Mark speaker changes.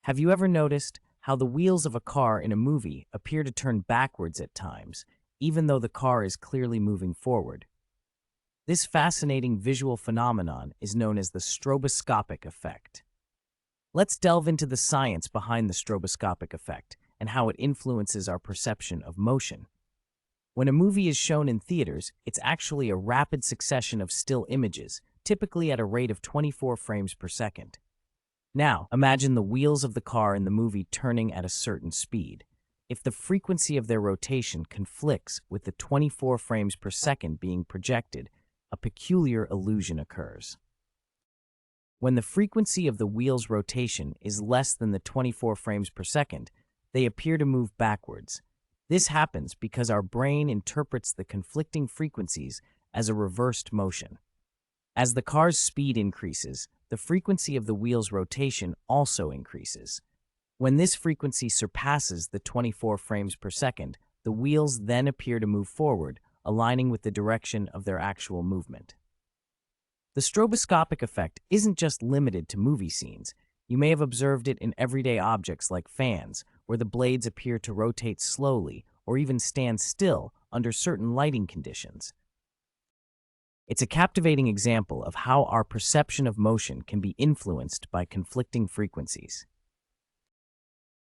Speaker 1: Have you ever noticed how the wheels of a car in a movie appear to turn backwards at times, even though the car is clearly moving forward? This fascinating visual phenomenon is known as the stroboscopic effect. Let's delve into the science behind the stroboscopic effect and how it influences our perception of motion. When a movie is shown in theaters, it's actually a rapid succession of still images, typically at a rate of 24 frames per second. Now, imagine the wheels of the car in the movie turning at a certain speed. If the frequency of their rotation conflicts with the 24 frames per second being projected, a peculiar illusion occurs. When the frequency of the wheel's rotation is less than the 24 frames per second, they appear to move backwards. This happens because our brain interprets the conflicting frequencies as a reversed motion. As the car's speed increases, the frequency of the wheel's rotation also increases. When this frequency surpasses the 24 frames per second, the wheels then appear to move forward, aligning with the direction of their actual movement. The stroboscopic effect isn't just limited to movie scenes. You may have observed it in everyday objects like fans, where the blades appear to rotate slowly or even stand still under certain lighting conditions. It's a captivating example of how our perception of motion can be influenced by conflicting frequencies.